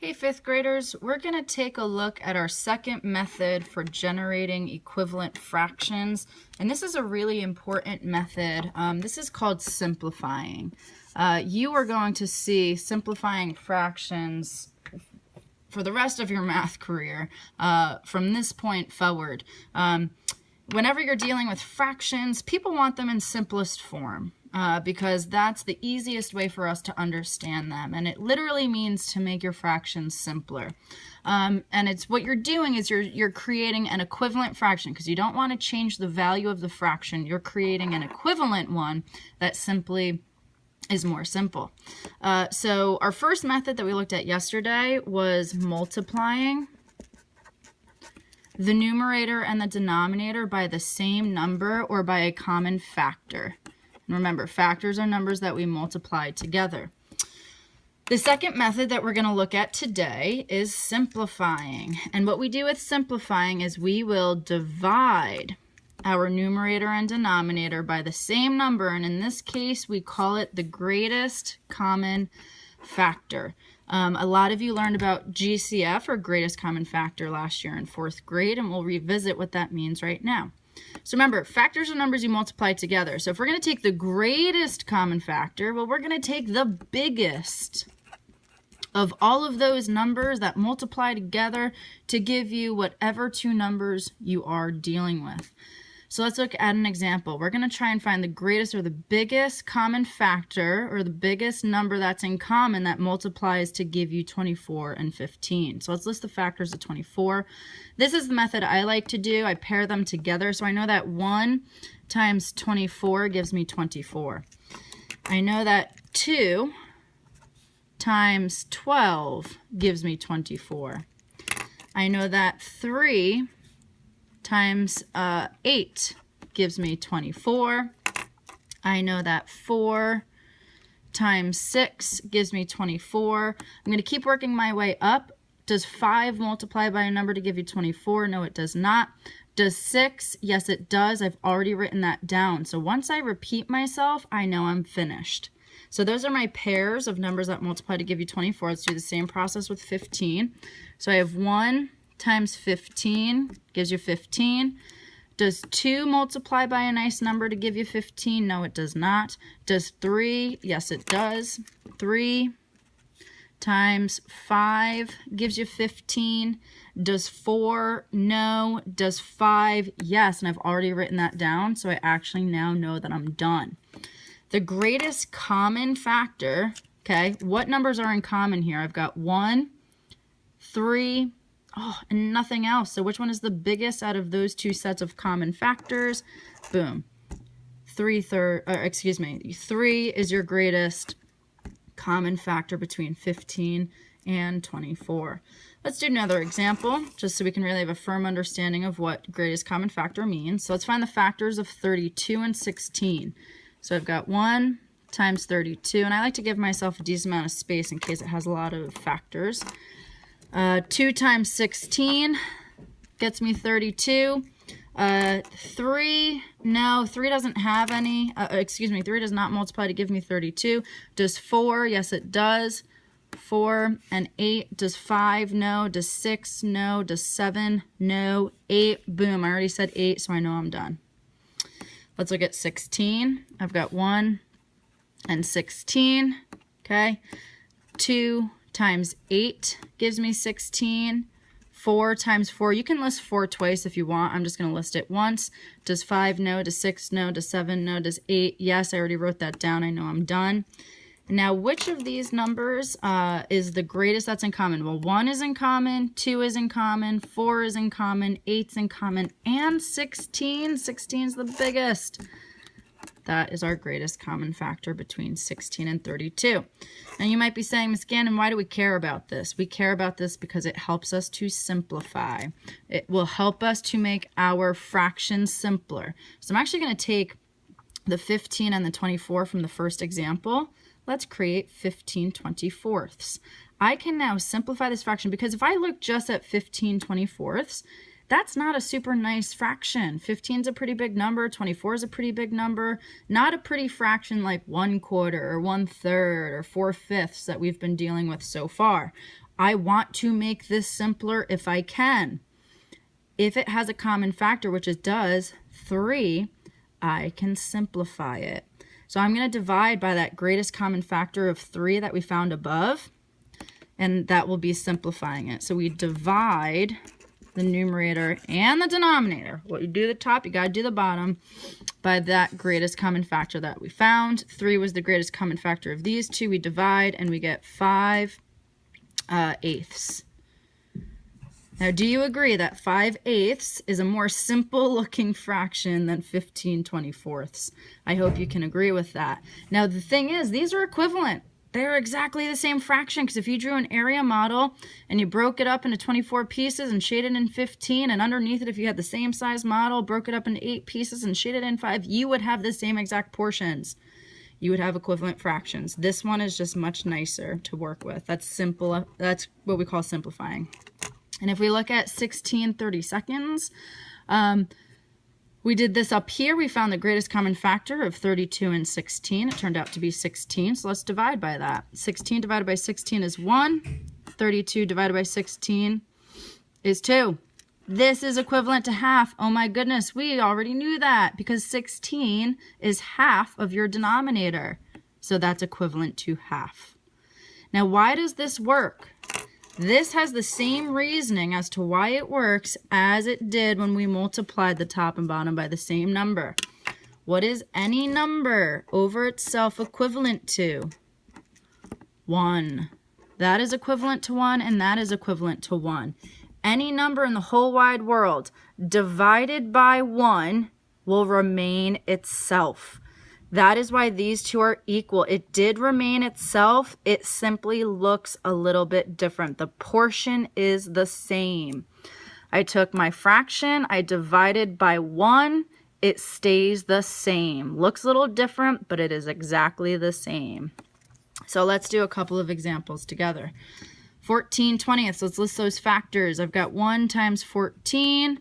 Hey fifth graders, we're going to take a look at our second method for generating equivalent fractions, and this is a really important method. This is called simplifying. You are going to see simplifying fractions for the rest of your math career from this point forward. Whenever you're dealing with fractions, people want them in simplest form. Because that's the easiest way for us to understand them, and it literally means to make your fractions simpler. And it's what you're doing is you're creating an equivalent fraction because you don't want to change the value of the fraction. You're creating an equivalent one that simply is more simple. So our first method that we looked at yesterday was multiplying the numerator and the denominator by the same number or by a common factor. Remember, factors are numbers that we multiply together. The second method that we're going to look at today is simplifying. And what we do with simplifying is we will divide our numerator and denominator by the same number. And in this case, we call it the greatest common factor. A lot of you learned about GCF, or greatest common factor, last year in 4th grade, and we'll revisit what that means right now. So remember, factors are numbers you multiply together. So if we're going to take the greatest common factor, well, we're going to take the biggest of all of those numbers that multiply together to give you whatever two numbers you are dealing with. So let's look at an example. We're going to try and find the greatest or the biggest common factor, or the biggest number that's in common that multiplies to give you 24 and 15. So let's list the factors of 24. This is the method I like to do. I pair them together. So I know that 1 times 24 gives me 24. I know that 2 times 12 gives me 24. I know that 3 times 8 gives me 24. I know that 4 times 6 gives me 24. I'm going to keep working my way up. Does 5 multiply by a number to give you 24? No, it does not. Does 6? Yes, it does. I've already written that down. So once I repeat myself, I know I'm finished. So those are my pairs of numbers that multiply to give you 24. Let's do the same process with 15. So I have 1 times 15 gives you 15. Does 2 multiply by a nice number to give you 15? No, it does not. Does 3? Yes, it does. 3 times 5 gives you 15. Does 4? No. Does 5? Yes, and I've already written that down, so I actually now know that I'm done. The greatest common factor, okay, what numbers are in common here? I've got 1, 3, and nothing else. So which one is the biggest out of those two sets of common factors? Boom. 3 is your greatest common factor between 15 and 24. Let's do another example, just so we can really have a firm understanding of what greatest common factor means. So let's find the factors of 32 and 16. So I've got 1 times 32, and I like to give myself a decent amount of space in case it has a lot of factors. 2 times 16 gets me 32. 3, no, 3 doesn't have any, 3 does not multiply to give me 32. Does 4? Yes, it does. 4 and 8. Does 5? No. Does 6? No. Does 7? No. 8. Boom, I already said 8, so I know I'm done. Let's look at 16. I've got 1 and 16, okay? 2 times 8 gives me 16. 4 times 4, you can list 4 twice if you want. I'm just going to list it once. Does 5? No. Does 6? No. Does 7? No. Does 8? Yes, I already wrote that down. I know I'm done. Now, which of these numbers is the greatest that's in common? Well, 1 is in common, 2 is in common, 4 is in common, 8's in common, and 16. 16 is the biggest. That is our greatest common factor between 16 and 32. Now you might be saying, Ms. Gannon, why do we care about this? We care about this because it helps us to simplify. It will help us to make our fractions simpler. So I'm actually going to take the 15 and the 24 from the first example. Let's create 15 24ths. I can now simplify this fraction because if I look just at 15 24ths, that's not a super nice fraction. 15 is a pretty big number. 24 is a pretty big number. Not a pretty fraction like 1/4 or 1/3 or 4/5 that we've been dealing with so far. I want to make this simpler if I can. If it has a common factor, which it does, 3, I can simplify it. So I'm going to divide by that greatest common factor of 3 that we found above, and that will be simplifying it. So we divide the numerator and the denominator. What you do the top, you got to do the bottom, by that greatest common factor that we found. 3 was the greatest common factor of these two. We divide and we get 5/8. Now, do you agree that 5/8 is a more simple looking fraction than 15/24? I hope you can agree with that. Now, the thing is, these are equivalent. They're exactly the same fraction, because if you drew an area model and you broke it up into 24 pieces and shaded in 15, and underneath it, if you had the same size model, broke it up into 8 pieces and shaded in 5, you would have the same exact portions. You would have equivalent fractions. This one is just much nicer to work with. That's simple. That's what we call simplifying. And if we look at 16/32, we did this up here. We found the greatest common factor of 32 and 16. It turned out to be 16, so let's divide by that. 16 divided by 16 is 1. 32 divided by 16 is 2. This is equivalent to half. Oh my goodness, we already knew that, because 16 is half of your denominator. So that's equivalent to half. Now, why does this work? This has the same reasoning as to why it works as it did when we multiplied the top and bottom by the same number. What is any number over itself equivalent to? 1. That is equivalent to 1, and that is equivalent to 1. Any number in the whole wide world divided by 1 will remain itself. That is why these two are equal. It did remain itself. It simply looks a little bit different. The portion is the same. I took my fraction, I divided by 1. It stays the same. Looks a little different, but it is exactly the same. So let's do a couple of examples together. 14/20. Let's list those factors. I've got 1 times 14.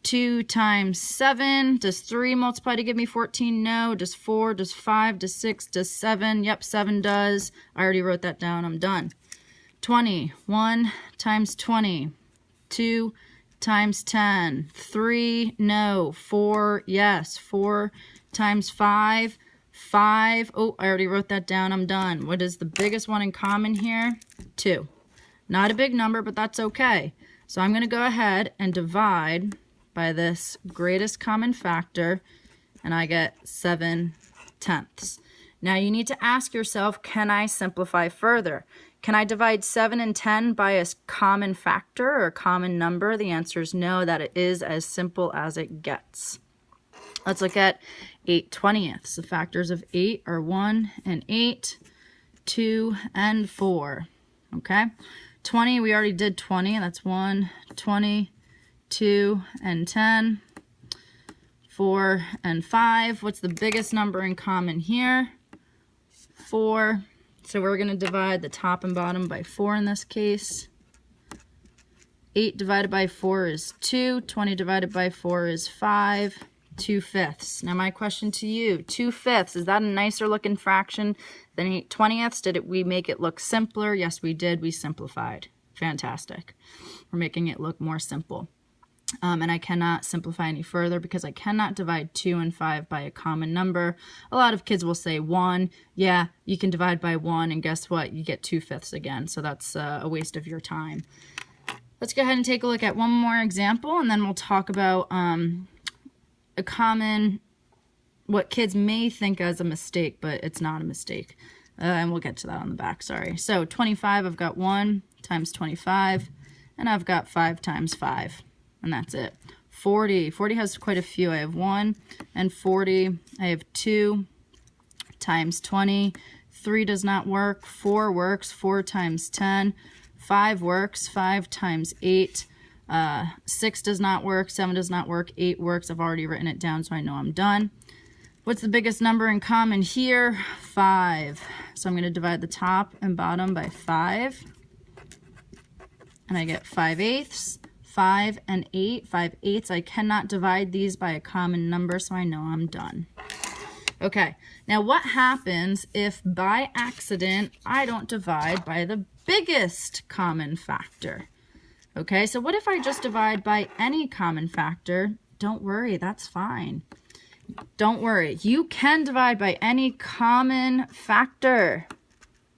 2 times 7. Does 3 multiply to give me 14? No. Does 4? Does 5? Does 6? Does 7? Yep, 7 does. I already wrote that down. I'm done. 20. 1 times 20. 2 times 10. 3? No. 4? Yes. 4 times 5. 5. Oh, I already wrote that down. I'm done. What is the biggest one in common here? 2. Not a big number, but that's okay. So I'm going to go ahead and divide by this greatest common factor, and I get 7/10. Now you need to ask yourself, can I simplify further? Can I divide 7 and 10 by a common factor or a common number? The answer is no, that it is as simple as it gets. Let's look at 8/20. The factors of 8 are 1 and 8, 2 and 4. Okay, 20, we already did 20, that's 1, 20, 2 and 10, 4 and 5. What's the biggest number in common here? 4. So we're going to divide the top and bottom by 4 in this case. 8 divided by 4 is 2. 20 divided by 4 is 5. 2/5. Now my question to you, 2/5, is that a nicer looking fraction than 8/20? Did we make it look simpler? Yes, we did. We simplified. Fantastic. We're making it look more simple. And I cannot simplify any further because I cannot divide 2 and 5 by a common number. A lot of kids will say 1. Yeah, you can divide by 1, and guess what? You get 2/5 again, so that's a waste of your time. Let's go ahead and take a look at one more example, and then we'll talk about a common, what kids may think as a mistake, but it's not a mistake. And we'll get to that on the back, sorry. So 25, I've got 1 times 25, and I've got 5 times 5. And that's it. 40. 40 has quite a few. I have 1 and 40. I have 2 times 20. 3 does not work. 4 works. 4 times 10. 5 works. 5 times 8. 6 does not work. 7 does not work. 8 works. I've already written it down, so I know I'm done. What's the biggest number in common here? 5. So I'm going to divide the top and bottom by 5. And I get 5/8. 5 and 8, 5/8. I cannot divide these by a common number, so I know I'm done. Okay, now what happens if by accident I don't divide by the biggest common factor? Okay, so what if I just divide by any common factor? Don't worry, that's fine. Don't worry, you can divide by any common factor.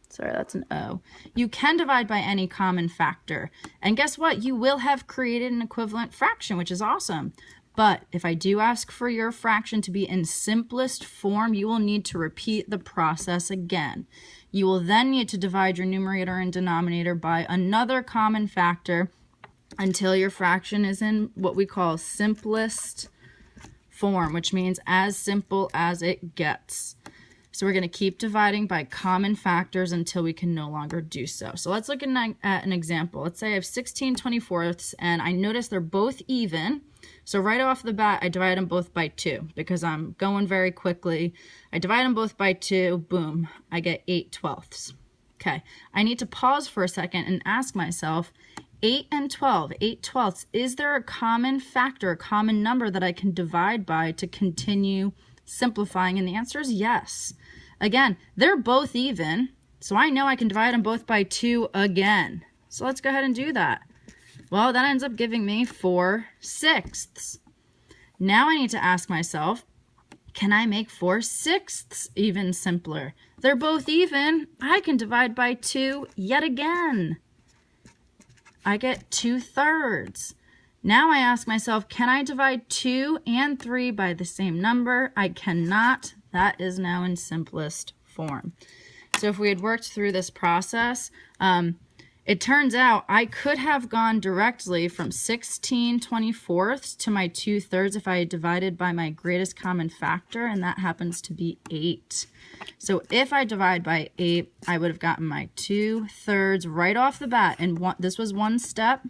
Sorry, that's an O. You can divide by any common factor. And guess what? You will have created an equivalent fraction, which is awesome. But if I do ask for your fraction to be in simplest form, you will need to repeat the process again. You will then need to divide your numerator and denominator by another common factor until your fraction is in what we call simplest form, which means as simple as it gets. So we're going to keep dividing by common factors until we can no longer do so. So let's look at an example. Let's say I have 16 24ths and I notice they're both even. So right off the bat, I divide them both by 2 because I'm going very quickly. I divide them both by 2, boom, I get 8 twelfths. Okay, I need to pause for a second and ask myself, 8 and 12, 8 twelfths, is there a common factor, a common number that I can divide by to continue simplifying? And the answer is yes. Again, they're both even, so I know I can divide them both by 2 again. So let's go ahead and do that. Well, that ends up giving me 4 sixths. Now I need to ask myself, can I make 4 sixths even simpler? They're both even. I can divide by 2 yet again. I get 2/3. Now I ask myself, can I divide 2 and 3 by the same number? I cannot. That is now in simplest form. So if we had worked through this process, it turns out I could have gone directly from 16 24ths to my 2/3 if I had divided by my greatest common factor, and that happens to be 8. So if I divide by 8, I would have gotten my 2/3 right off the bat. And this was one step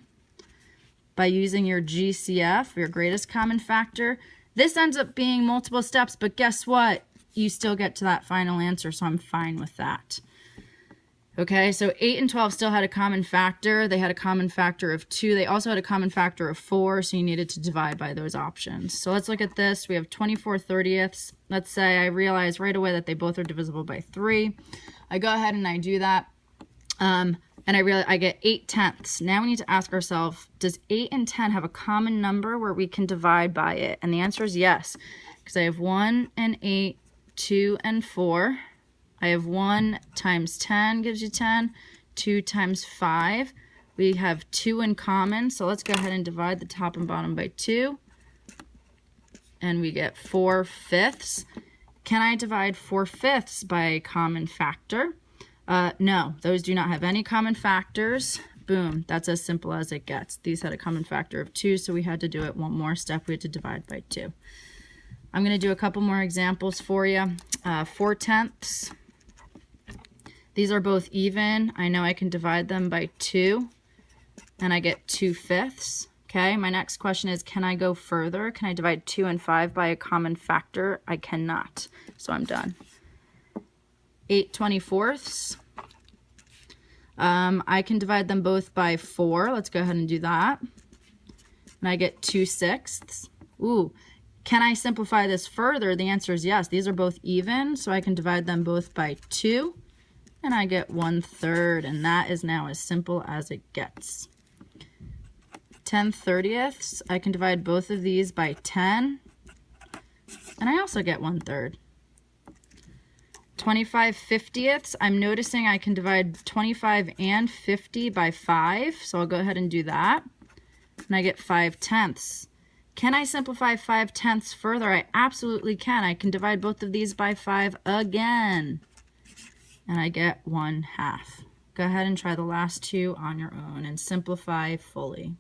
by using your GCF, your greatest common factor. This ends up being multiple steps, but guess what? You still get to that final answer, so I'm fine with that. Okay, so 8 and 12 still had a common factor. They had a common factor of 2. They also had a common factor of 4, so you needed to divide by those options. So let's look at this. We have 24/30ths. Let's say I realize right away that they both are divisible by 3. I go ahead and I do that, and I realize I get 8/10ths. Now we need to ask ourselves, does 8 and 10 have a common number where we can divide by it? And the answer is yes, because I have 1 and 8, 2 and 4. I have 1 times 10 gives you 10, 2 times 5. We have 2 in common, so let's go ahead and divide the top and bottom by 2. And we get 4/5. Can I divide 4/5 by a common factor? No, those do not have any common factors. Boom, that's as simple as it gets. These had a common factor of 2, so we had to do it one more step. We had to divide by 2. I'm going to do a couple more examples for you. 4/10ths. These are both even. I know I can divide them by 2, and I get 2/5. Okay, my next question is, can I go further? Can I divide 2 and 5 by a common factor? I cannot, so I'm done. 8/24ths. I can divide them both by 4. Let's go ahead and do that. And I get 2/6. Ooh, can I simplify this further? The answer is yes. These are both even, so I can divide them both by 2. And I get 1/3, and that is now as simple as it gets. 10/30ths, I can divide both of these by 10, and I also get 1/3. 25/50ths, I'm noticing I can divide 25 and 50 by 5, so I'll go ahead and do that, and I get 5/10ths. Can I simplify 5/10ths further? I absolutely can. I can divide both of these by 5 again. And I get 1/2. Go ahead and try the last two on your own and simplify fully.